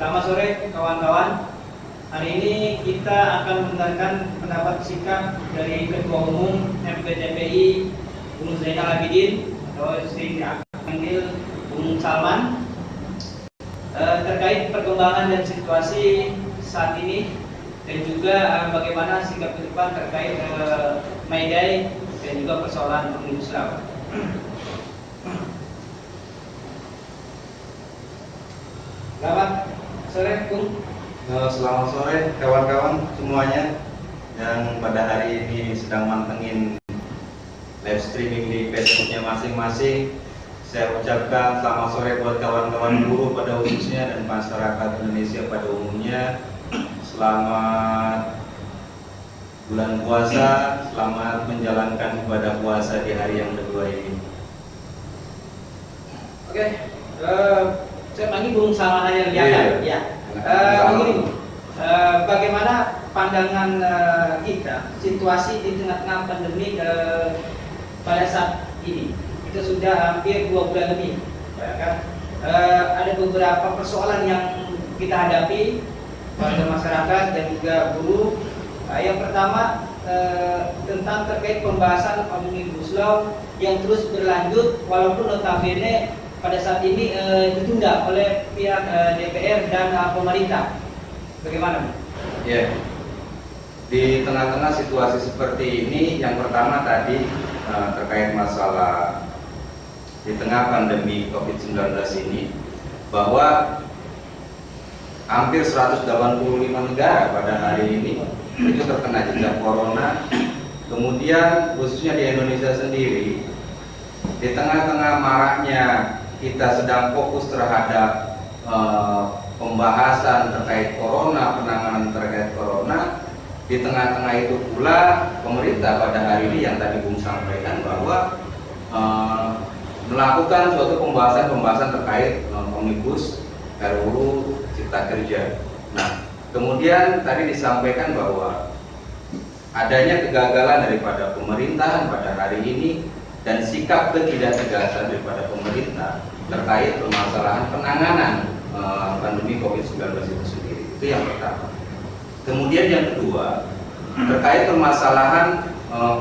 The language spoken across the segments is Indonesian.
Selamat sore kawan-kawan. Hari ini kita akan mendengarkan pendapat sikap dari Ketua Umum MPTPI Bung Zainal Abidin atau sering dipanggil Bung Salman terkait perkembangan dan situasi saat ini dan juga bagaimana sikap ke depan terkait May Day dan juga persoalan Omnibus Law. Selamat sore, Bung. Selamat sore kawan-kawan semuanya yang pada hari ini sedang mantengin live streaming di Facebooknya masing-masing. Saya ucapkan selamat sore buat kawan-kawan buruh pada khususnya dan masyarakat Indonesia pada umumnya. Selamat bulan puasa, selamat menjalankan ibadah puasa di hari yang kedua ini. Oke, saya panggil Bung Salman aja biasa. Ya. Begini, bagaimana pandangan kita situasi di tengah-tengah pandemi pada saat ini? Kita sudah hampir 2 bulan lebih, ya kan? Ada beberapa persoalan yang kita hadapi pada masyarakat dan juga buruh. Yang pertama tentang terkait pembahasan Omnibus Law yang terus berlanjut walaupun notabene pada saat ini ditunda oleh pihak DPR dan pemerintah. Bagaimana? Ya, di tengah-tengah situasi seperti ini, yang pertama tadi terkait masalah di tengah pandemi COVID-19 ini, bahwa hampir 185 negara pada hari ini itu terkena jejak corona. Kemudian khususnya di Indonesia sendiri, di tengah-tengah maraknya kita sedang fokus terhadap pembahasan terkait corona, penanganan terkait corona. Di tengah-tengah itu pula pemerintah pada hari ini yang tadi Bung sampaikan bahwa melakukan suatu pembahasan terkait Omnibus RUU Cipta Kerja. Nah, kemudian tadi disampaikan bahwa adanya kegagalan daripada pemerintahan pada hari ini dan sikap ketidaktegasan daripada pemerintah terkait permasalahan penanganan pandemi COVID-19 itu sendiri. Itu yang pertama. Kemudian yang kedua, terkait permasalahan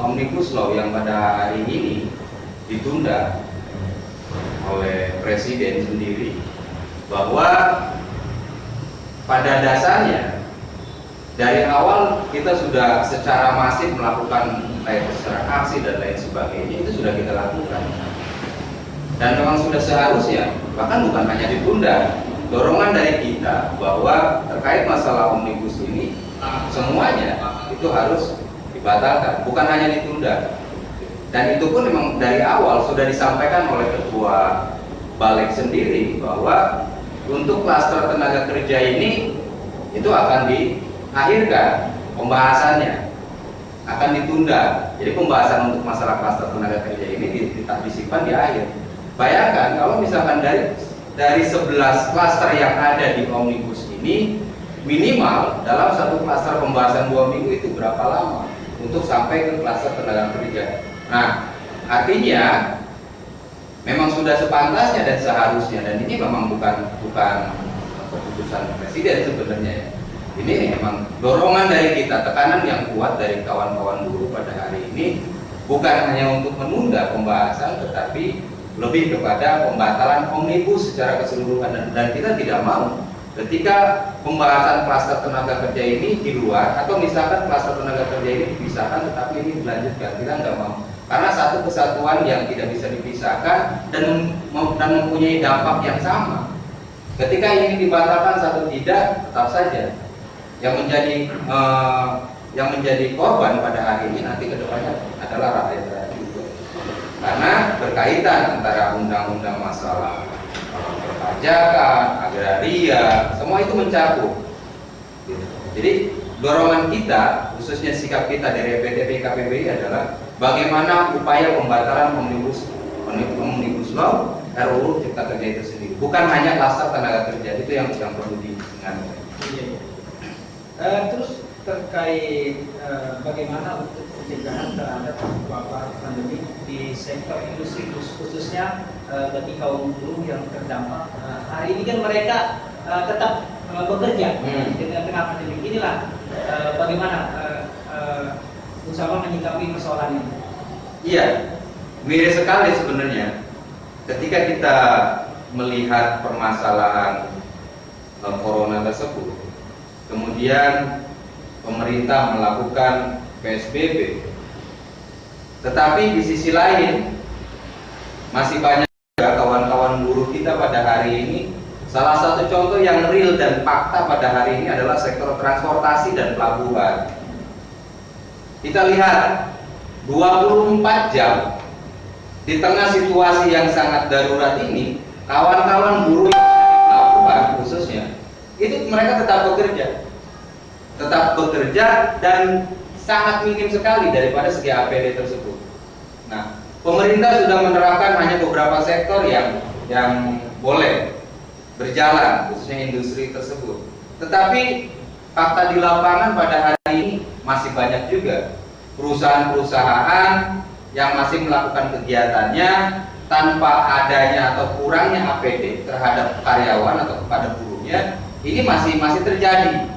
Omnibus Law yang pada hari ini ditunda oleh Presiden sendiri, bahwa pada dasarnya dari awal kita sudah secara masif melakukan secara aksi dan lain sebagainya, itu sudah kita lakukan. Dan memang sudah seharusnya, bahkan bukan hanya ditunda, dorongan dari kita bahwa terkait masalah Omnibus ini semuanya itu harus dibatalkan, bukan hanya ditunda. Dan itu pun memang dari awal sudah disampaikan oleh Ketua Balik sendiri bahwa untuk klaster tenaga kerja ini itu akan diakhirkan pembahasannya, akan ditunda. Jadi pembahasan untuk masalah klaster tenaga kerja ini disimpan di akhir. Bayangkan kalau misalkan dari 11 klaster yang ada di Omnibus ini, minimal dalam satu klaster pembahasan 2 minggu itu berapa lama untuk sampai ke klaster tenaga kerja. Nah, artinya memang sudah sepantasnya dan seharusnya, dan ini memang bukan keputusan Presiden sebenarnya. Ini memang dorongan dari kita, tekanan yang kuat dari kawan-kawan buruh pada hari ini, bukan hanya untuk menunda pembahasan, tetapi lebih kepada pembatalan Omnibus secara keseluruhan. Dan kita tidak mau ketika pembahasan klaster tenaga kerja ini di luar, atau misalkan klaster tenaga kerja ini dipisahkan tetapi ini dilanjutkan, kita nggak mau. Karena satu kesatuan yang tidak bisa dipisahkan dan mempunyai dampak yang sama. Ketika ini dibatalkan satu tidak, tetap saja yang menjadi korban pada hari ini nanti kedepannya adalah rakyat juga. Karena berkaitan antara undang-undang masalah perpajakan, agraria, semua itu mencakup. Jadi dorongan kita, khususnya sikap kita dari MPTPI KPBI adalah bagaimana upaya pembatalan Omnibus Law RUU Cipta Kerja itu sendiri, bukan hanya klaster tenaga kerja. Itu yang perlu diingat. Terus terkait bagaimana untuk pencegahan terhadap wabah pandemi di sektor industri, khususnya bagi kaum buruh yang terdampak. Hari ini kan mereka tetap bekerja di tengah-tengah pandemi. Inilah bagaimana Usama menyikapi persoalan ini. Iya, mirip sekali sebenarnya. Ketika kita melihat permasalahan corona tersebut, kemudian pemerintah melakukan PSBB, tetapi di sisi lain masih banyak juga kawan-kawan buruh kita pada hari ini. Salah satu contoh yang real dan fakta pada hari ini adalah sektor transportasi dan pelabuhan. Kita lihat 24 jam di tengah situasi yang sangat darurat ini, kawan-kawan buruh yang ada di pelabuhan khususnya itu mereka tetap bekerja dan sangat minim sekali daripada segi APD tersebut. Nah, pemerintah sudah menerapkan hanya beberapa sektor yang boleh berjalan, khususnya industri tersebut. Tetapi fakta di lapangan pada hari ini masih banyak juga perusahaan-perusahaan yang masih melakukan kegiatannya tanpa adanya atau kurangnya APD terhadap karyawan atau kepada buruhnya. Ini masih terjadi.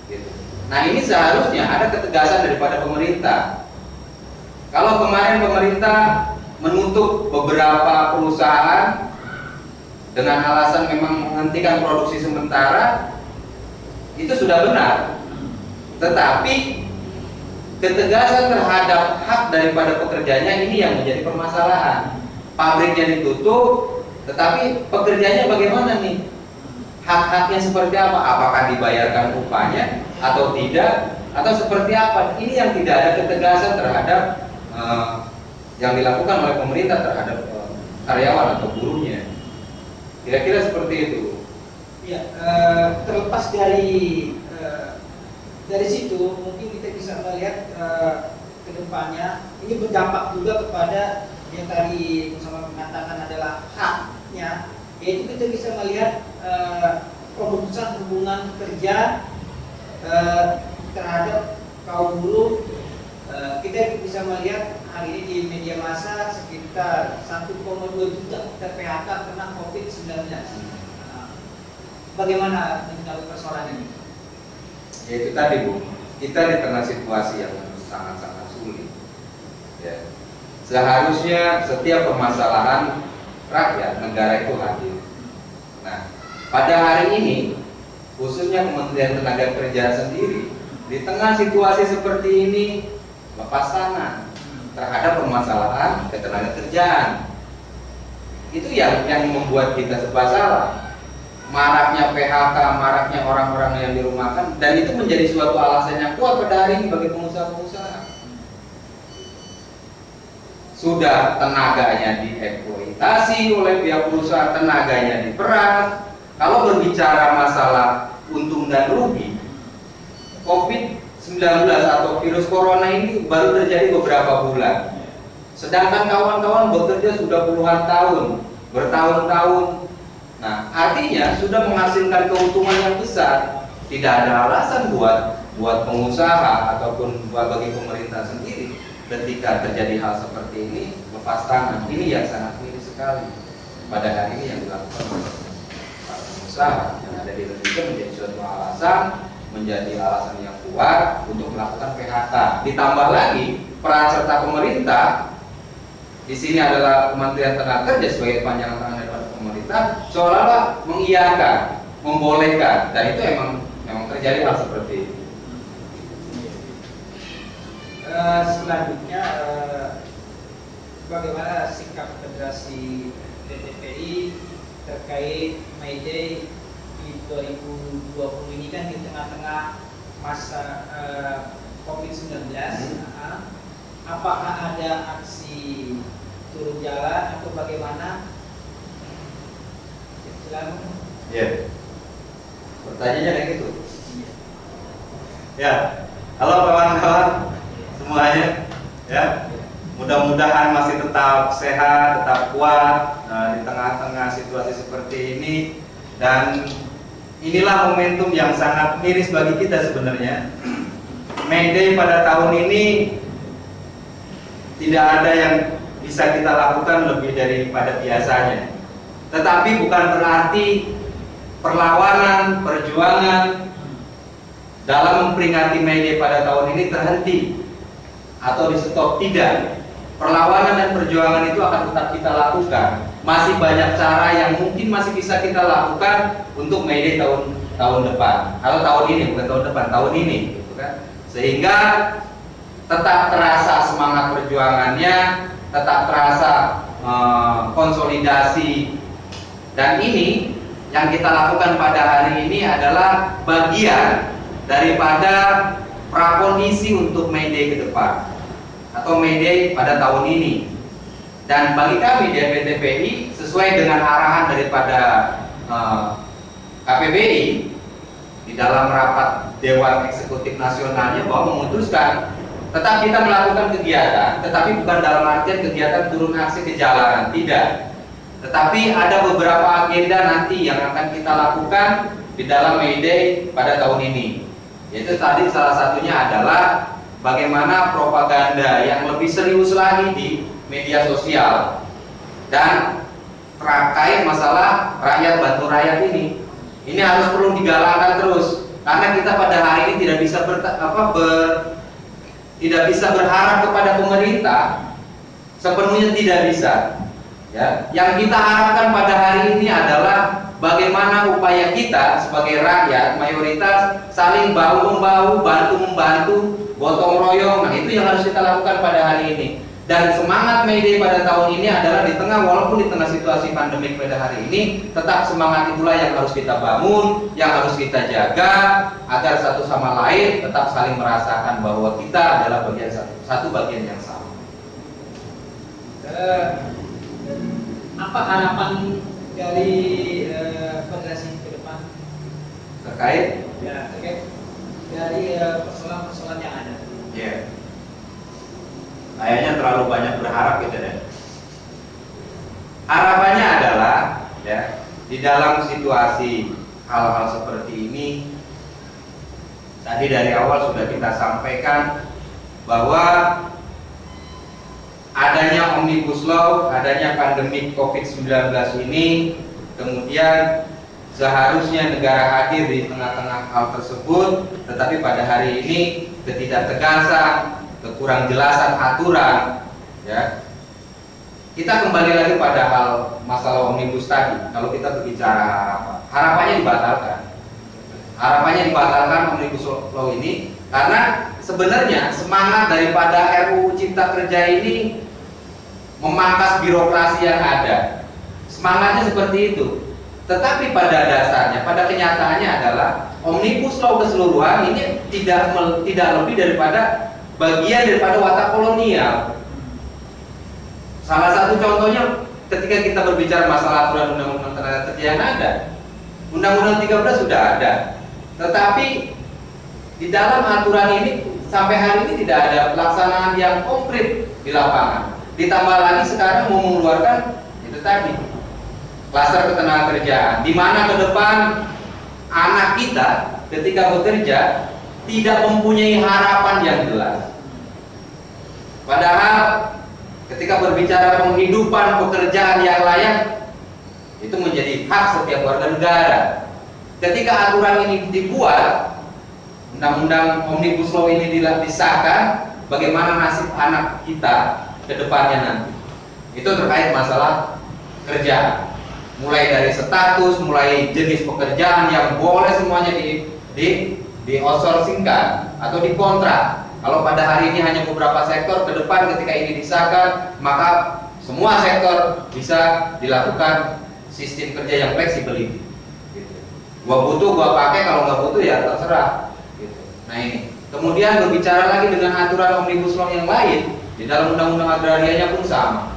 Gitu. Nah, ini seharusnya ada ketegasan daripada pemerintah. Kalau kemarin pemerintah menutup beberapa perusahaan dengan alasan memang menghentikan produksi sementara, itu sudah benar. Tetapi ketegasan terhadap hak daripada pekerjanya ini yang menjadi permasalahan. Pabriknya ditutup, tetapi pekerjanya bagaimana nih? Hak-haknya seperti apa? Apakah dibayarkan upahnya atau tidak? Atau seperti apa? Ini yang tidak ada ketegasan terhadap yang dilakukan oleh pemerintah terhadap karyawan atau buruhnya. Kira-kira seperti itu. Ya, terlepas dari situ, mungkin kita bisa melihat ke depannya ini berdampak juga kepada yang tadi Usama mengatakan adalah haknya, yaitu kita bisa melihat pemutusan hubungan kerja terhadap kaum buruh. Kita bisa melihat hari ini di media massa sekitar 1,2 juta PHK karena COVID-19. Bagaimana menyikapi persoalan ini? Ya itu tadi Bu, kita di tengah situasi yang sangat-sangat sulit. Ya. Seharusnya setiap permasalahan rakyat negara itu hadir. Nah, pada hari ini khususnya Kementerian Tenaga Kerja sendiri di tengah situasi seperti ini lepas tangan terhadap permasalahan ketenagakerjaan. Itu yang membuat kita serba salah. Maraknya PHK, maraknya orang-orang yang dirumahkan, dan itu menjadi suatu alasan yang kuat pada hari ini bagi pengusaha-pengusaha. Sudah tenaganya dieksploitasi oleh pihak perusahaan, tenaganya diperas. Kalau berbicara masalah untung dan rugi, COVID-19 atau virus corona ini baru terjadi beberapa bulan. Sedangkan kawan-kawan bekerja sudah puluhan tahun, bertahun-tahun. Nah, artinya sudah menghasilkan keuntungan yang besar. Tidak ada alasan buat pengusaha ataupun bagi pemerintah sendiri ketika terjadi hal seperti ini lepas tangan. Ini yang sangat miris sekali pada hari ini yang dilakukan oleh para pengusaha yang ada di Indonesia menjadi suatu alasan, menjadi alasan yang kuat untuk melakukan PHK. Ditambah lagi peran serta pemerintah di sini adalah Kementerian Tenaga Kerja sebagai panjangan tangan daripada pemerintah, seolah-olah mengiyakan, membolehkan, dan itu memang terjadi hal seperti itu. Selanjutnya, bagaimana sikap Federasi PTPI terkait May Day di 2020 ini kan di tengah-tengah masa COVID-19? Apakah ada aksi turun jalan atau bagaimana? Ya, pertanyaannya kayak gitu. Ya, halo kawan-kawan semuanya, ya. Mudah-mudahan masih tetap sehat, tetap kuat di tengah-tengah situasi seperti ini. Dan inilah momentum yang sangat miris bagi kita sebenarnya. May Day pada tahun ini tidak ada yang bisa kita lakukan lebih daripada biasanya. Tetapi bukan berarti perlawanan, perjuangan dalam memperingati May Day pada tahun ini terhenti atau di stop. Tidak. Perlawanan dan perjuangan itu akan tetap kita lakukan. Masih banyak cara yang mungkin masih bisa kita lakukan untuk May Day tahun depan, atau tahun ini, bukan tahun depan, tahun ini, gitu kan? Sehingga tetap terasa semangat perjuangannya, tetap terasa konsolidasi. Dan ini yang kita lakukan pada hari ini adalah bagian daripada prakondisi untuk May Day ke depan atau May Day pada tahun ini. Dan bagi kami di FPTPI, sesuai dengan arahan daripada KPBI di dalam rapat Dewan Eksekutif Nasionalnya, bahwa memutuskan tetap kita melakukan kegiatan, tetapi bukan dalam artian kegiatan turun aksi ke jalanan, tidak. Tetapi ada beberapa agenda nanti yang akan kita lakukan di dalam May Day pada tahun ini. Yaitu tadi salah satunya adalah bagaimana propaganda yang lebih serius lagi di media sosial dan terkait masalah rakyat bantu rakyat ini. Ini harus perlu digalakkan terus, karena kita pada hari ini tidak bisa berharap kepada pemerintah sepenuhnya, tidak bisa. Ya, yang kita harapkan pada hari ini adalah bagaimana upaya kita sebagai rakyat mayoritas saling bahu membahu, bantu membantu, gotong royong. Nah, itu yang harus kita lakukan pada hari ini. Dan semangat May Day pada tahun ini adalah di tengah, walaupun di tengah situasi pandemik pada hari ini, tetap semangat itulah yang harus kita bangun, yang harus kita jaga, agar satu sama lain tetap saling merasakan bahwa kita adalah satu bagian yang sama. Apa harapan dari federasi ke depan Terkait dari persoalan-persoalan yang ada? Ya, kayaknya terlalu banyak berharap gitu deh. Harapannya adalah ya, di dalam situasi hal-hal seperti ini, tadi dari awal sudah kita sampaikan bahwa adanya Omnibus Law, adanya pandemi COVID-19 ini, kemudian seharusnya negara hadir di tengah-tengah hal tersebut, tetapi pada hari ini ketidaktegasan, kekurang jelasan aturan, ya. Kita kembali lagi pada hal masalah Omnibus tadi. Kalau kita berbicara harapannya dibatalkan. Harapannya dibatalkan Omnibus Law ini, karena sebenarnya semangat daripada RUU Cipta Kerja ini memangkas birokrasi yang ada. Semangatnya seperti itu. Tetapi pada dasarnya, pada kenyataannya adalah Omnibus Law keseluruhan ini tidak lebih daripada bagian daripada watak kolonial. Salah satu contohnya ketika kita berbicara masalah aturan undang-undang tenaga kerja yang ada. Undang-undang 13 sudah ada. Tetapi di dalam aturan ini sampai hari ini tidak ada pelaksanaan yang konkret di lapangan. Ditambah lagi sekarang mau mengeluarkan itu tadi klaster ketenagakerjaan, di mana ke depan anak kita ketika bekerja tidak mempunyai harapan yang jelas. Padahal ketika berbicara penghidupan pekerjaan yang layak, itu menjadi hak setiap warga negara. Ketika aturan ini dibuat, undang-undang Omnibus Law ini disahkan, bagaimana nasib anak kita ke depannya nanti. Itu terkait masalah kerjaan. Mulai dari status, mulai jenis pekerjaan yang boleh semuanya di outsourcingkan atau dikontrak. Kalau pada hari ini hanya beberapa sektor, ke depan ketika ini disahkan, maka semua sektor bisa dilakukan sistem kerja yang fleksibel ini. Gitu. Gua butuh, gua pakai, kalau nggak butuh ya terserah. Gitu. Nah ini. Kemudian berbicara lagi dengan aturan Omnibus Law yang lain, di dalam undang-undang agrarianya pun sama.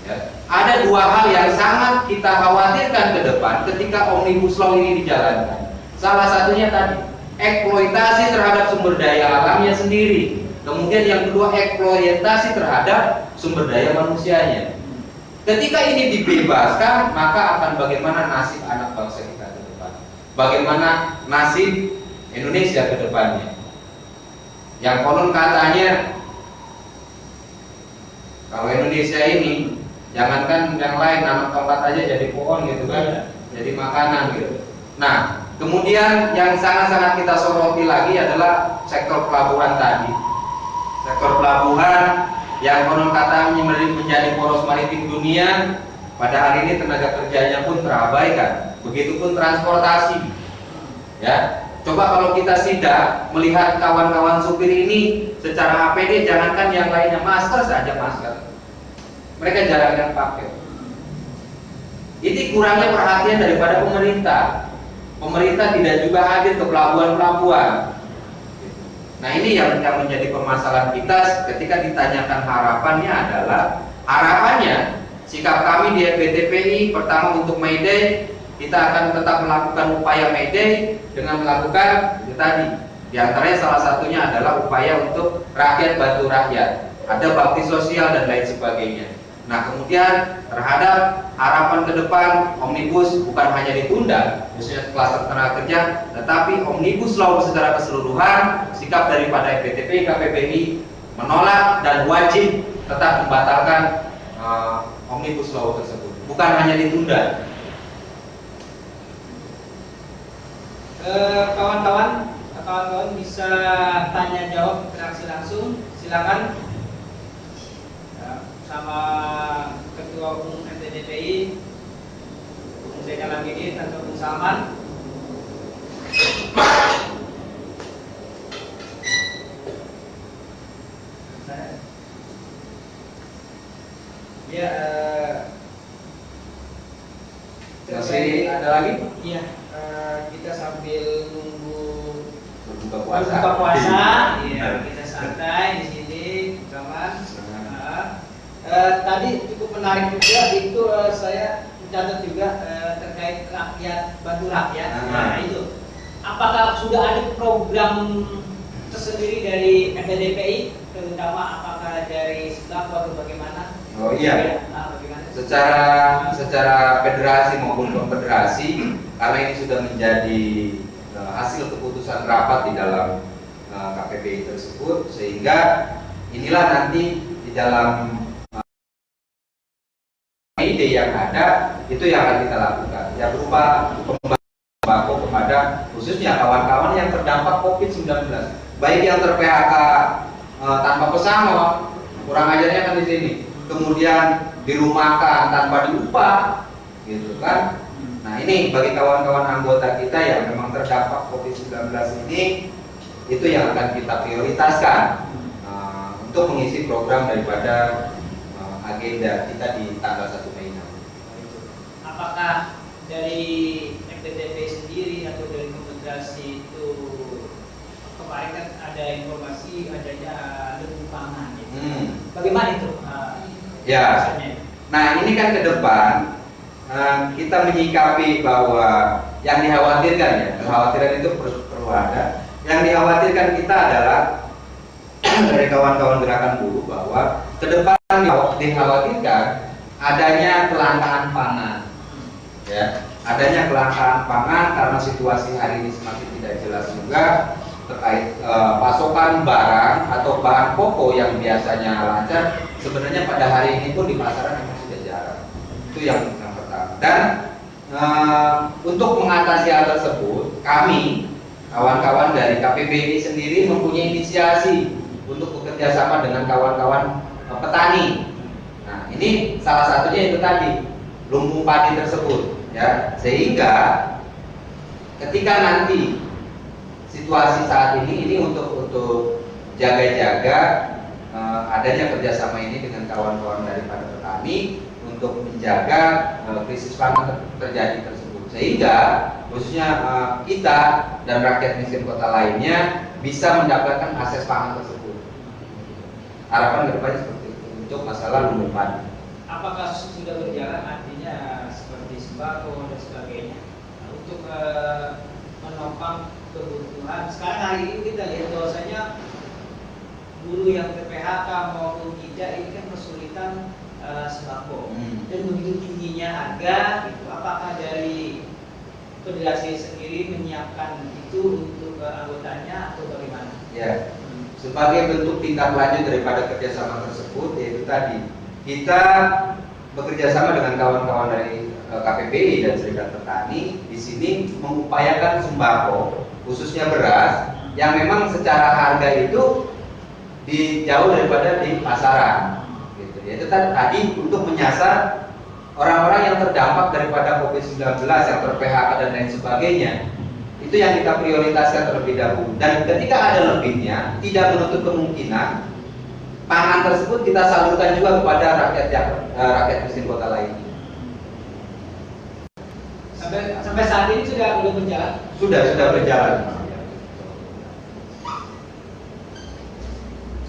Ya. Ada dua hal yang sangat kita khawatirkan ke depan ketika Omnibus Law ini dijalankan. Salah satunya tadi, eksploitasi terhadap sumber daya alamnya sendiri. Kemudian yang kedua, eksploitasi terhadap sumber daya manusianya. Ketika ini dibebaskan, maka akan bagaimana nasib anak bangsa kita ke depan? Bagaimana nasib Indonesia ke depannya? Yang konon katanya, kalau Indonesia ini, jangankan yang lain, nama tongkat aja jadi pohon gitu kan, jadi makanan gitu. Nah, kemudian yang sangat-sangat kita soroti lagi adalah sektor pelabuhan tadi. Sektor pelabuhan yang konon katanya menjadi poros maritim dunia, pada hari ini tenaga kerjanya pun terabaikan. Begitupun transportasi. Ya, coba kalau kita sidak melihat kawan-kawan supir ini secara APD, jangankan yang lainnya, masker saja masker, mereka jarang yang pakai. Ini kurangnya perhatian daripada pemerintah. Pemerintah tidak juga hadir ke pelabuhan-pelabuhan. Nah, ini yang menjadi permasalahan kita ketika ditanyakan harapannya adalah, harapannya sikap kami di FBTPI pertama untuk Mayday, kita akan tetap melakukan upaya Mayday dengan melakukan itu tadi. Di antaranya salah satunya adalah upaya untuk rakyat bantu rakyat, ada bakti sosial dan lain sebagainya. Nah, kemudian terhadap harapan ke depan, Omnibus bukan hanya ditunda, khususnya klaster tenaga kerja, tetapi Omnibus Law secara keseluruhan, sikap daripada FBTPI, KPPI menolak dan wajib tetap membatalkan Omnibus Law tersebut, bukan hanya ditunda. Kawan-kawan bisa tanya jawab interaksi langsung, silakan. Sama Ketua Umum FBTPI, Bung Zainal Abidin atau Bung Salman. Ya, masih ada lagi? Iya, kita sambil nunggu Berbuka puasa. berbuka puasa. Iya, kita santai di sini, kawan. Tadi cukup menarik juga itu, saya mencatat juga terkait rakyat, bantu rakyat. Nah, itu apakah sudah ada program tersendiri dari FBTPI, terutama apakah dari Sembako atau bagaimana? Oh iya. Nah, bagaimana? Secara federasi maupun konfederasi, karena ini sudah menjadi hasil keputusan rapat di dalam KPPI tersebut, sehingga inilah nanti di dalam ide yang ada itu yang akan kita lakukan, ya berupa pembagian sembako kepada khususnya kawan-kawan yang terdampak COVID-19, baik yang ter-PHK tanpa pesangon, kurang ajarnya kan di sini, kemudian dirumahkan tanpa diupah, gitu kan. Nah, ini bagi kawan-kawan anggota kita yang memang terdampak COVID-19 ini, itu yang akan kita prioritaskan untuk mengisi program daripada agenda kita di tanggal 1 Mei nanti. Apakah dari FBTP sendiri atau dari konfederasi itu, kemarin kan ada informasi adanya lumbung pangan gitu. Bagaimana itu? Ya. Nah, ini kan ke depan kita menyikapi bahwa yang dikhawatirkan, ya, kekhawatiran itu perlu ada. Yang dikhawatirkan kita adalah dari kawan-kawan gerakan buruh bahwa ke depan dikhawatirkan adanya kelangkaan pangan, ya, adanya kelangkaan pangan karena situasi hari ini semakin tidak jelas juga terkait pasokan barang atau bahan pokok yang biasanya lancar, sebenarnya pada hari ini pun di pasaran memang sudah jarang. Itu yang pertama. Dan untuk mengatasi hal tersebut, kami kawan-kawan dari KPPI sendiri mempunyai inisiasi untuk bekerja sama dengan kawan-kawan petani. Nah, ini salah satunya itu tadi, lumbung padi tersebut, ya, sehingga ketika nanti situasi saat ini untuk jaga-jaga adanya kerjasama ini dengan kawan-kawan daripada petani untuk menjaga krisis pangan terjadi tersebut, sehingga khususnya kita dan rakyat miskin kota lainnya bisa mendapatkan akses pangan tersebut. Harapan kedepannya seperti itu untuk masalah lumbung padi. Apakah sudah berjalan, artinya seperti sembako dan sebagainya, untuk menopang kebutuhan? Sekarang hari ini kita lihat bahwasanya buruh yang PHK maupun tidak ini kan kesulitan sembako dan begitu tingginya harga. Itu apakah dari federasi sendiri menyiapkan itu untuk anggotanya atau bagaimana? Ya. Sebagai bentuk tindak lanjut daripada kerjasama tersebut, yaitu tadi kita bekerja sama dengan kawan-kawan dari KPPI dan Serikat Petani di di sini mengupayakan sembako, khususnya beras, yang memang secara harga itu jauh daripada di pasaran. Gitu. Yaitu tadi untuk menyasar orang-orang yang terdampak daripada COVID-19, yang ter-PHK dan lain sebagainya. Itu yang kita prioritaskan terlebih dahulu. Dan ketika ada lebihnya, tidak menutup kemungkinan pangan tersebut kita salurkan juga kepada rakyat miskin kota lainnya. Sampai saat ini sudah belum berjalan? Sudah berjalan.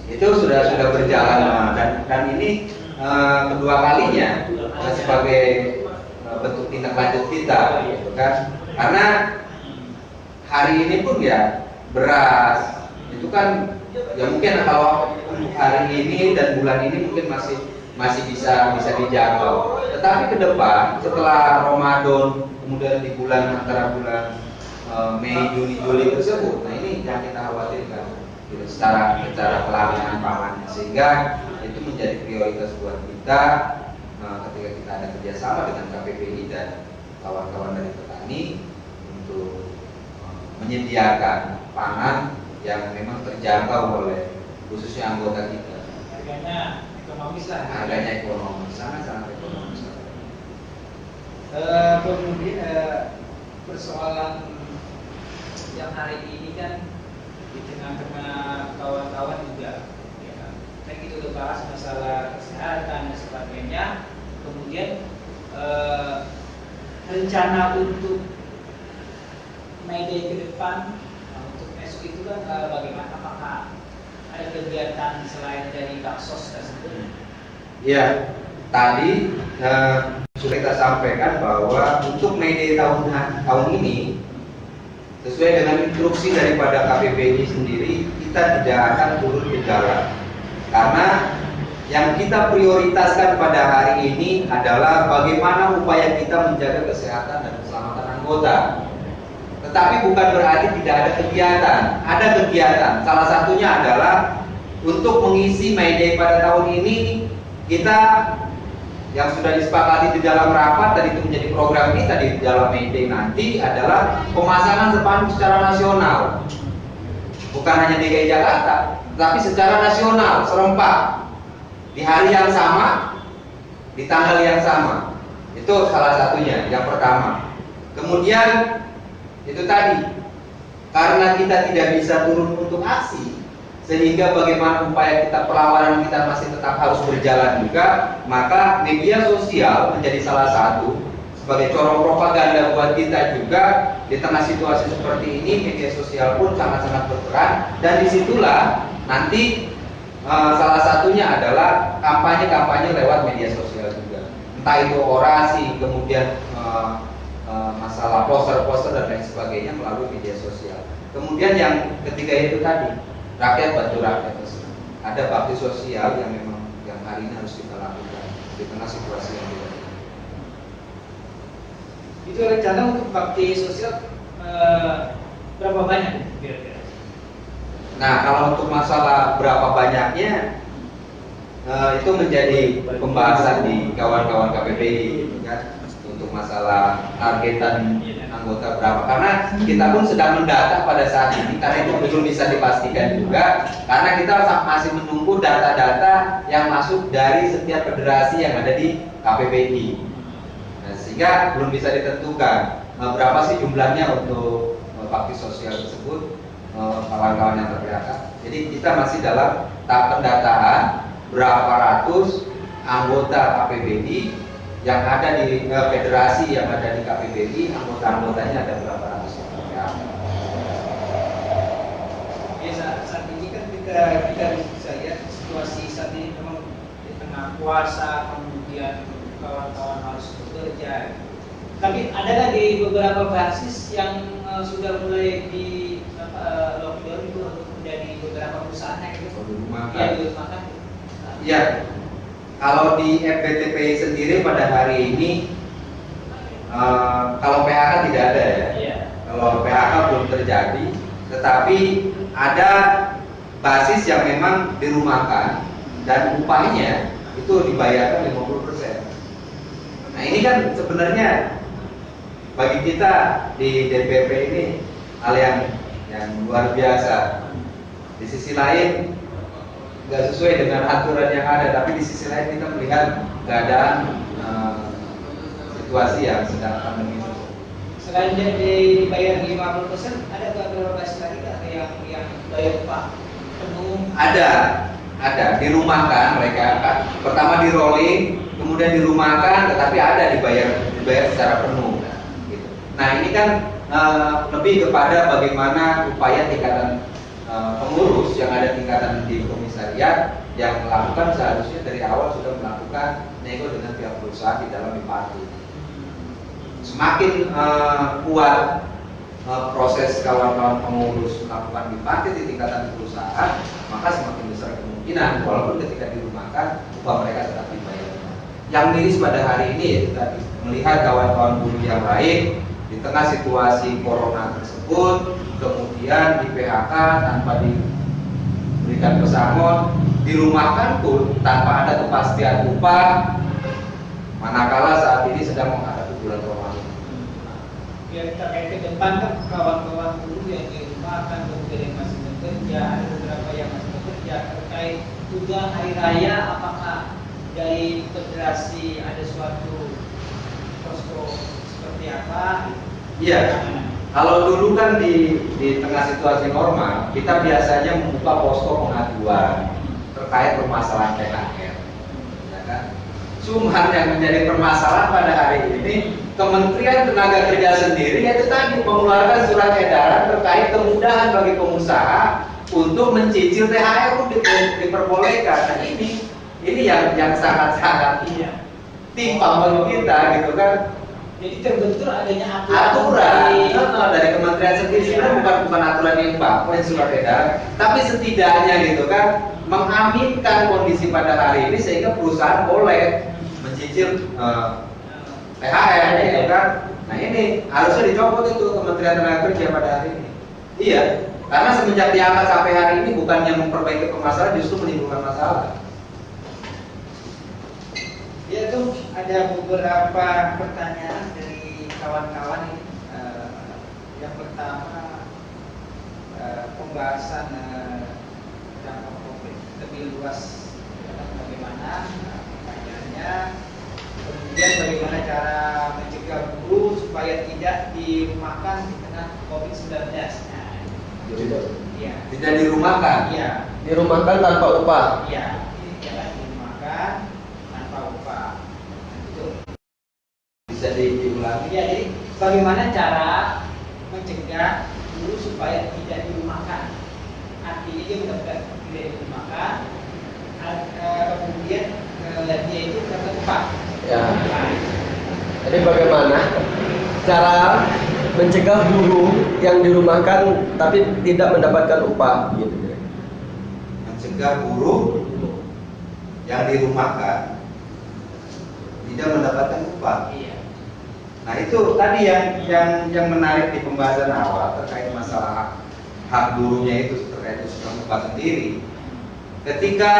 Itu sudah berjalan, dan ini kedua kalinya sebagai bentuk tindak lanjut kita, gitu kan? Karena hari ini pun ya beras itu kan ya mungkin kalau untuk hari ini dan bulan ini mungkin masih bisa dijangkau. Tetapi ke depan setelah Ramadan, kemudian di antara bulan Mei, Juni, Juli tersebut, nah ini yang kita khawatirkan gitu, secara kelangsungan pangan, sehingga itu menjadi prioritas buat kita ketika kita ada kerjasama dengan KPPI dan kawan-kawan dari petani untuk menyediakan pangan yang memang terjangkau oleh khususnya anggota kita. Harganya ekonomis lah. Harganya ekonomis, sangat ekonomis. Kemudian persoalan yang hari ini kan di tengah-tengah kawan-kawan juga ya, kan kita udah bahas masalah kesehatan dan sebagainya. Kemudian rencana untuk May Day ke depan, untuk esok itu kan bagaimana? Apakah ada kegiatan selain dari baksos tersebut? Ya, tadi sudah kita sampaikan bahwa untuk May Day tahun ini, sesuai dengan instruksi daripada KPPI sendiri, kita tidak akan turun ke jalan. Karena yang kita prioritaskan pada hari ini adalah bagaimana upaya kita menjaga kesehatan dan keselamatan anggota. Tetapi bukan berarti tidak ada kegiatan. Ada kegiatan. Salah satunya adalah untuk mengisi May Day pada tahun ini, kita yang sudah disepakati di dalam rapat dan itu menjadi program kita di dalam May Day nanti adalah pemasangan spanduk secara nasional. Bukan hanya DKI Jakarta, tapi secara nasional, serempak, di hari yang sama, di tanggal yang sama. Itu salah satunya, yang pertama. Kemudian itu tadi, karena kita tidak bisa turun untuk aksi, sehingga bagaimana upaya kita, perlawanan kita masih tetap harus berjalan juga, maka media sosial menjadi salah satu sebagai corong propaganda buat kita juga. Di tengah situasi seperti ini, media sosial pun sangat-sangat berperan, dan disitulah nanti salah satunya adalah kampanye-kampanye lewat media sosial juga, entah itu orasi, kemudian masalah poster-poster dan lain sebagainya melalui media sosial. Kemudian yang ketiga itu tadi, rakyat bantu rakyat. Ada bakti sosial yang memang yang hari ini harus kita lakukan di tengah situasi yang tidak. Itu rencana untuk bakti sosial berapa banyak kira-kira? Nah, kalau untuk masalah berapa banyaknya itu menjadi pembahasan di kawan-kawan KPPI, kan? Untuk masalah targetan anggota berapa, karena kita pun sedang mendata pada saat ini, karena itu belum bisa dipastikan juga, karena kita masih menunggu data-data yang masuk dari setiap federasi yang ada di KPPI. Nah, sehingga belum bisa ditentukan berapa sih jumlahnya untuk bakti sosial tersebut, kawan-kawan yang ter-PHK. Jadi kita masih dalam tahap pendataan berapa ratus anggota KPPI yang ada di federasi yang ada di KPPI, anggota-anggotanya ada berapa ratus yang ya, saat ini kan kita bisa lihat situasi saat ini memang di tengah puasa, kemudian kawan-kawan harus bekerja. Tapi ada nggak di beberapa basis yang sudah mulai di lockdown itu untuk menjadi beberapa perusahaan yang itu dirumahkan? Ya, kalau di FPTPI sendiri pada hari ini, kalau PHK tidak ada ya. Yeah. Kalau PHK belum terjadi, tetapi ada basis yang memang dirumahkan dan upahnya itu dibayarkan 50%. Nah, ini kan sebenarnya bagi kita di DPP ini hal yang luar biasa. Di sisi lain nggak sesuai dengan aturan yang ada, tapi di sisi lain kita melihat keadaan situasi yang sedang pandemi itu. Selain dibayar 50%, ada beberapa lagi nggak yang bayar upah penuh? Ada dirumahkan mereka kan. Pertama di rolling, kemudian dirumahkan, tetapi ada dibayar secara penuh. Gitu. Nah ini kan lebih kepada bagaimana upaya tingkatan pengurus yang ada tingkatan di komisariat yang melakukan, seharusnya dari awal sudah melakukan nego dengan pihak perusahaan di dalam bipartit. Semakin kuat proses kawan-kawan pengurus melakukan bipartit di tingkatan perusahaan, maka semakin besar kemungkinan walaupun ketika dirumahkan upah mereka tetap dibayar. Yang miris pada hari ini yaitu tadi melihat kawan-kawan buruh yang baik di tengah situasi corona tersebut, kemudian di PHK tanpa diberikan pesangon, dirumahkan pun tanpa ada kepastian upah, manakala saat ini sedang menghadapi bulan Ramadan. Ya, terkait ke depan kan kawan-kawan buruh yang dirumahkan, kemudian yang masih bekerja, ada beberapa yang masih bekerja, terkait juga hari raya, apakah dari federasi ada suatu posko seperti apa? Iya. Kalau dulu kan di tengah situasi normal, kita biasanya membuka posko pengaduan terkait permasalahan THR. Ya kan? Cuman yang menjadi permasalahan pada hari ini, Kementerian Tenaga Kerja sendiri yaitu tadi mengeluarkan surat edaran terkait kemudahan bagi pengusaha untuk mencicil THR pun diperbolehkan. Nah ini yang sangat-sangat timpang bagi kita gitu kan. Jadi terbentur adanya aturan dari kementerian sendiri, sebenarnya bukan aturan yang baku yang surat edaran, tapi setidaknya gitu kan mengaminkan kondisi pada hari ini sehingga perusahaan boleh mencicil THR gitu kan. Nah ini harusnya dicopot itu Kementerian Tenaga Kerja pada hari ini. Iya, karena semenjak diangkat sampai hari ini bukannya memperbaiki permasalahan, justru menimbulkan masalah. Ya tuh ada beberapa pertanyaan dari kawan-kawan ini. Yang pertama pembahasan dampak COVID lebih luas bagaimana pertanyaannya. Kemudian bagaimana cara mencegah buruh supaya tidak dirumahkan di tengah COVID-19. Nah, ya. Tidak dirumahkan. Iya. Dirumahkan tanpa upah. Iya. Jangan dirumahkan tanpa upah. Itu. Bisa diulangi. Ya, jadi bagaimana cara mencegah buruh supaya tidak dirumahkan? Artinya dia benar-benar tidak dirumahkan. Kemudian dia itu dapat upah. Ya. Jadi bagaimana cara mencegah buruh yang dirumahkan tapi tidak mendapatkan upah gitu. Mencegah buruh yang dirumahkan tidak mendapatkan upah. Iya. Nah itu tadi yang menarik di pembahasan awal terkait masalah hak buruhnya itu terkait usaha upah sendiri. Ketika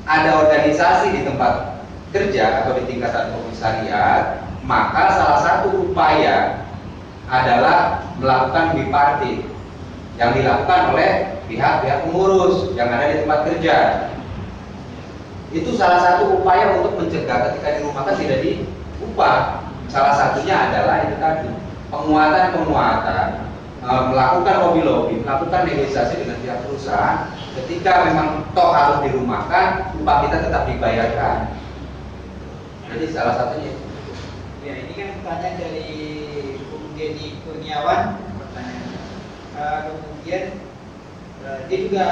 ada organisasi di tempat kerja atau di tingkatan komisariat, maka salah satu upaya adalah melakukan bipartit yang dilakukan oleh pihak-pihak pengurus yang ada di tempat kerja. Itu salah satu upaya untuk mencegah ketika dirumahkan tidak diupah. Salah satunya adalah itu tadi penguatan, melakukan lobby, melakukan negosiasi dengan pihak perusahaan. Ketika memang toh harus dirumahkan, upah kita tetap dibayarkan. Jadi salah satunya. Ya, ini kan pertanyaan dari Bung Dedi Kurniawan. Pertanyaan. Kemudian dia juga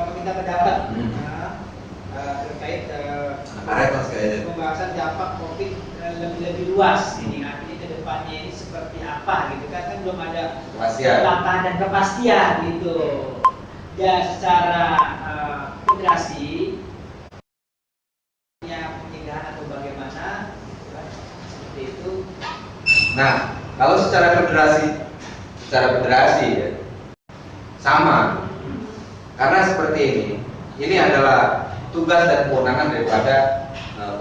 meminta pendapat terkait pembahasan dampak COVID lebih luas. Ini artinya ke depannya ini seperti apa gitu kan belum ada langkah dan kepastian gitu. Ya secara federasi pencegahan atau bagaimana seperti itu. Nah, kalau secara federasi ya, sama. Karena seperti ini adalah tugas dan kewenangan daripada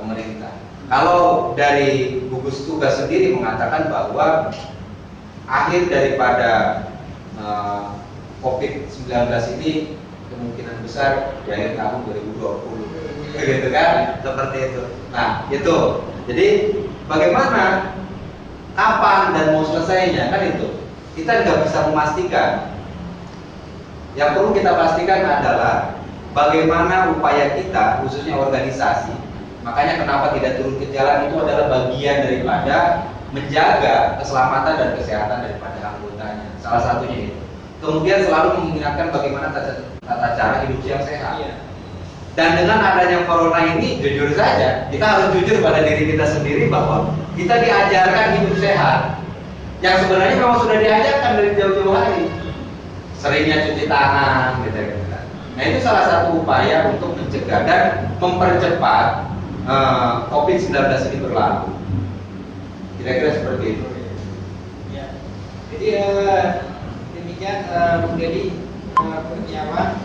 pemerintah. Kalau dari gugus tugas sendiri mengatakan bahwa akhir daripada COVID-19 ini kemungkinan besar di akhir tahun 2020, gitu kan? Seperti itu. Nah, itu. Jadi bagaimana, kapan dan mau selesainya kan itu kita nggak bisa memastikan. Yang perlu kita pastikan adalah bagaimana upaya kita, khususnya organisasi. Makanya kenapa tidak turun ke jalan itu adalah bagian daripada menjaga keselamatan dan kesehatan daripada anggotanya. Salah satunya itu. Kemudian selalu mengingatkan bagaimana tata cara hidup yang sehat. Iya. Dan dengan adanya corona ini, jujur saja, kita harus jujur pada diri kita sendiri bahwa kita diajarkan hidup sehat. Yang sebenarnya memang sudah diajarkan dari jauh-jauh hari. Seringnya cuci tangan, gitu. Nah itu salah satu upaya untuk mencegah dan mempercepat COVID-19 ini berlalu. Kira-kira seperti itu. Ya. Jadi demikian Bung Dedi Kurniawan,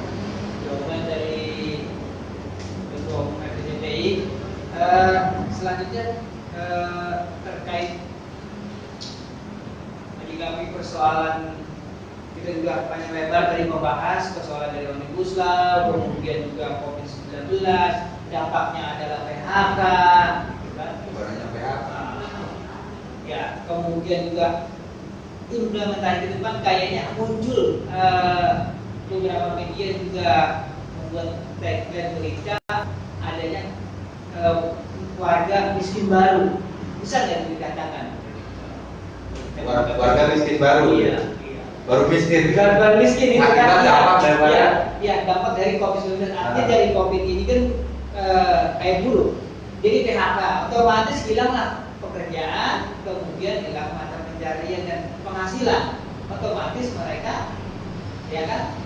jawaban dari Ketua Umum FDJPI. Selanjutnya terkait menyikapi persoalan, kita juga panjang lebar tadi membahas persoalan dari Omnibus Law, kemudian juga COVID-19, dampaknya adalah PHK, Bukannya PHK. Ya, kemudian juga implementasi ke depan kayaknya muncul beberapa media juga membuat tagline berita adanya warga miskin baru, bisa nggak dikatakan? Warga miskin baru. Iya. Baru miskin. Baru miskin itu Akibat kan? dampak daripada. Ya, dampak dari COVID-19. Artinya dari COVID ini kan kayak buruk. Jadi PHK otomatis hilanglah pekerjaan, kemudian hilang mata pencarian dan penghasilan, otomatis mereka ya kan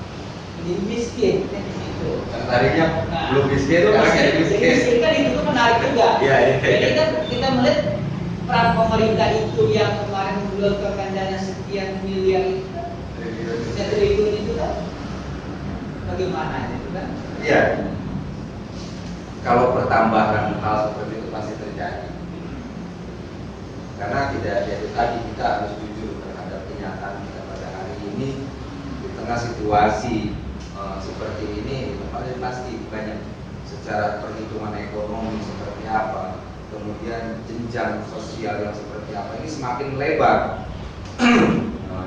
menjadi miskin kan di situ. Yang tadinya belum miskin, sekarang jadi miskin. Jadi miskin kan itu menarik juga. Iya, iya. Jadi kan kita melihat peran pemerintah itu yang kemarin menggelontorkan dana sekian miliar itu, sekian triliun itu kan bagaimana itu kan? Iya. Kalau pertambahan hal seperti itu pasti terjadi. Karena tidak itu tadi, kita harus jujur terhadap kenyataan kita pada hari ini di tengah situasi seperti ini. Pasti banyak secara perhitungan ekonomi seperti apa, kemudian jenjang sosial yang seperti apa, ini semakin lebar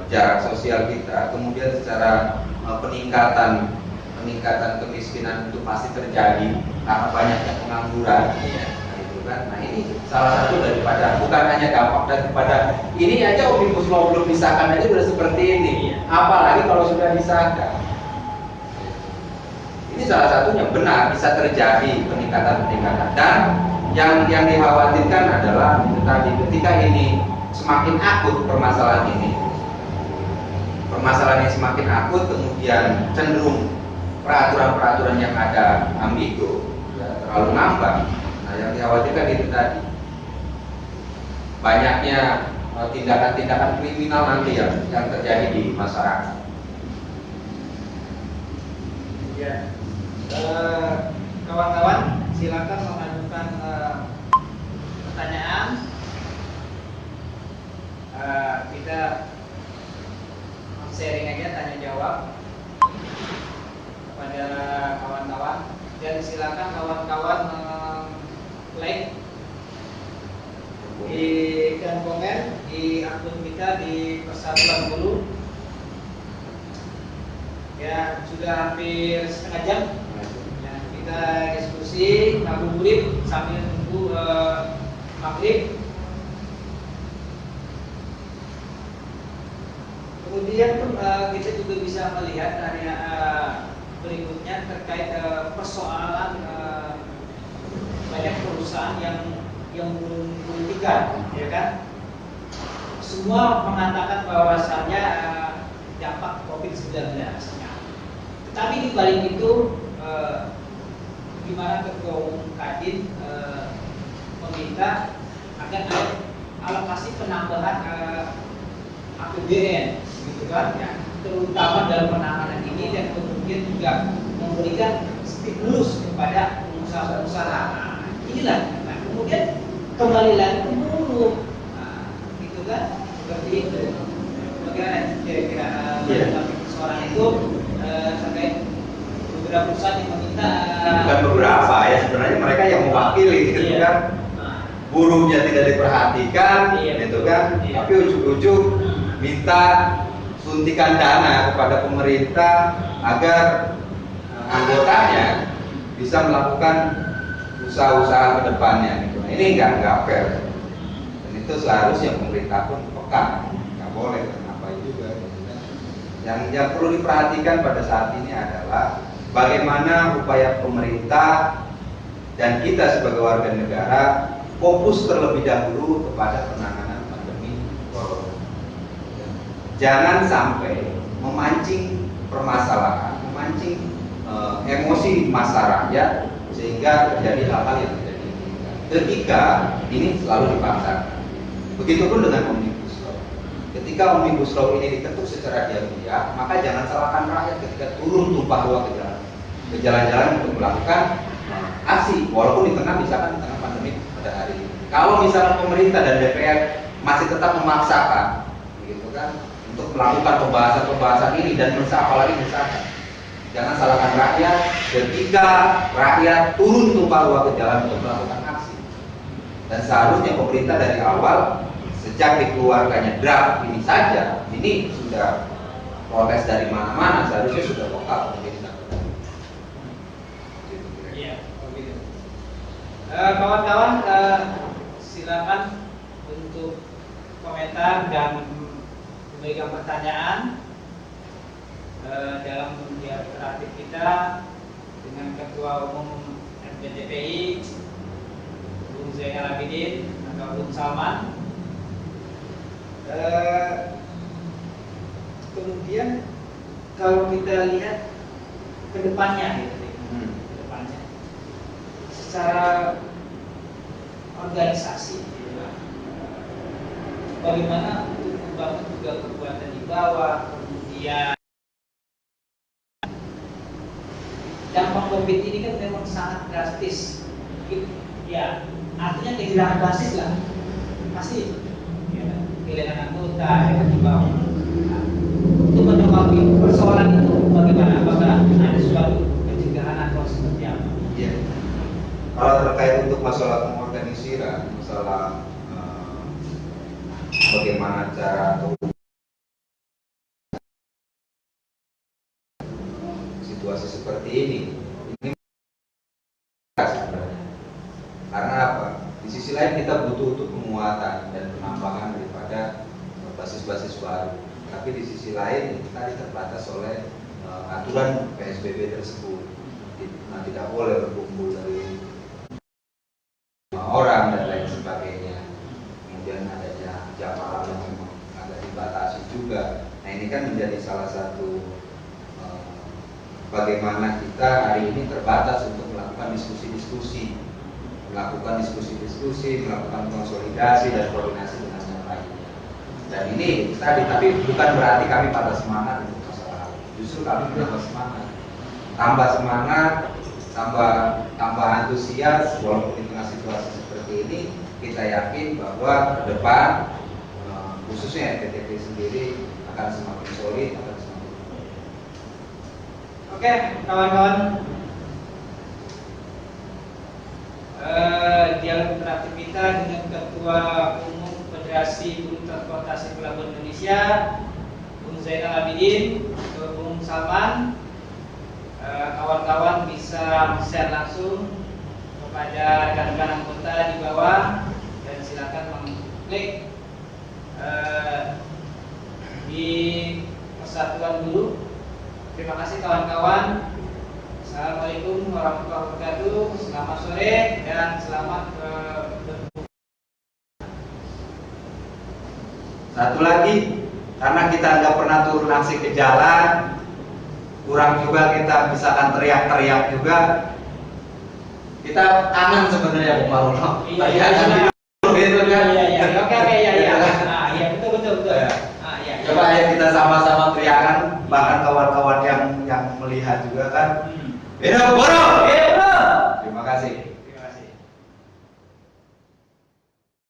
jarak sosial kita. Kemudian secara peningkatan kemiskinan itu pasti terjadi karena banyaknya pengangguran. Nah ini salah satu daripada, bukan hanya dampak daripada ini aja. Omnibus Law belum disahkan aja sudah seperti ini, apalagi kalau sudah disahkan. Ini salah satunya, benar bisa terjadi peningkatan dan yang dikhawatirkan adalah itu tadi, ketika ini semakin akut permasalahan ini semakin akut, kemudian cenderung peraturan-peraturan yang ada ambigu, terlalu ngambang. Nah, yang dikhawatirkan itu tadi, banyaknya tindakan-tindakan kriminal nanti yang terjadi di masyarakat. Ya, kawan-kawan silakan mengajukan pertanyaan. Kita sharing aja, tanya jawab kepada kawan-kawan, dan silakan kawan-kawan like dan komen di akun kita di Persatuan Buruh. Ya, sudah hampir setengah jam ya, kita diskusi ngabuburit sambil tunggu maghrib. Kemudian kita juga bisa melihat area berikutnya terkait persoalan banyak perusahaan yang menghentikan, ya kan? Semua mengatakan bahwasannya dampak COVID-19. Tetapi di balik itu, gimana Ketua Umum Kadin meminta agar ada alokasi penambahan APBN, gitu kan? Ya, terutama dalam penanganan ini, dan kemudian juga memberikan stimulus kepada pengusaha-pengusaha. Nah, inilah. Nah, kemudian kembali lagi ke buruh. Nah, gitu kan? Seperti itu. Bagaimana kira-kira persoalan itu terkait beberapa perusahaan yang meminta Bukan beberapa ya, sebenarnya mereka yang mewakili gitu Iya. kan. Buruhnya tidak diperhatikan, Iya. gitu kan. Iya. Tapi ujung-ujung minta suntikan dana kepada pemerintah agar anggotanya bisa melakukan usaha-usaha ke depannya gitu. Nah, ini nggak fair. Dan itu seharusnya pemerintah pun peka, nggak boleh kenapa juga. Gitu kan. Yang perlu diperhatikan pada saat ini adalah bagaimana upaya pemerintah dan kita sebagai warga negara fokus terlebih dahulu kepada penanganan pandemi corona. Jangan sampai memancing permasalahan, memancing emosi masyarakat sehingga terjadi hal-hal yang tidak diinginkan. Ketika ini selalu dipaksakan. Begitupun dengan Omnibus Law. Ketika Omnibus Law ini diketuk secara diam-diam, maka jangan salahkan rakyat ketika turun tumpah ruah ke jalan-jalan untuk melakukan aksi, walaupun di tengah misalkan di tengah pandemi pada hari ini. Kalau misalnya pemerintah dan DPR masih tetap memaksakan, gitu kan, untuk melakukan pembahasan ini dan apalagi misalkan, jangan salahkan rakyat ketika rakyat turun tumpah ruah ke jalan untuk melakukan aksi. Dan seharusnya pemerintah dari awal sejak dikeluarkannya draft ini saja, ini sudah protes dari mana-mana, seharusnya sudah vokal pemerintah. Iya, begitu. Kawan-kawan, silakan untuk komentar dan memberikan pertanyaan dalam dialog interaktif kita dengan Ketua Umum FPTPI, Bung Zainal Abidin atau Bung Salman. Kemudian kalau kita lihat ke depannya, gitu, ke depannya, secara organisasi, gitu, bagaimana untuk membangun juga kekuatan di bawah, kemudian dampak COVID ini kan memang sangat drastis, ya, artinya kehilangan basis lah, pasti, ya, kehilangan anggota, ya, di bawah. Untuk menyikapi persoalan itu bagaimana? Apakah ada suatu pencegahan atau seperti apa? Iya. Kalau terkait untuk masalah pengorganisiran, masalah bagaimana cara atau situasi seperti ini karena apa? Di sisi lain kita butuh untuk penguatan dan penambahan daripada basis-basis baru. Tapi di sisi lain kita terbatas oleh aturan PSBB tersebut. Nah, tidak boleh berkumpul dari 5 orang dan lain sebagainya. Kemudian adanya jam malam yang memang agak dibatasi juga. Nah, ini kan menjadi salah satu bagaimana kita hari ini terbatas untuk melakukan diskusi-diskusi, melakukan konsolidasi dan koordinasi dengan yang lainnya. Dan ini tadi, tapi bukan berarti kami patah semangat untuk masalah. Justru kami menambah semangat, tambah antusias. Walaupun di tengah situasi seperti ini, kita yakin bahwa ke depan khususnya FPTP sendiri akan semakin solid, akan semakin. Oke, kawan-kawan, dialog interaktif kita dengan Ketua Umum Federasi Buruh Transportasi Pelabuhan Indonesia, Bung Zainal Abidin, Bung Salman. Kawan-kawan bisa share langsung kepada rekan-rekan anggota di bawah dan silakan mengklik di Persatuan Buruh. Terima kasih kawan-kawan. Assalamualaikum warahmatullahi wabarakatuh. Selamat sore dan selamat Satu lagi, karena kita nggak pernah turun aksi ke jalan, kurang juga kita misalkan teriak-teriak juga. Kita kangen sebenarnya Bung Maruno. Iya, Gitu kan? Iya. Oke, iya. Nah, iya betul. Ya. Iya. Coba ya kita sama-sama teriakan, bahkan kawan-kawan yang melihat juga kan. Hidup buruh! Hidup! Terima kasih.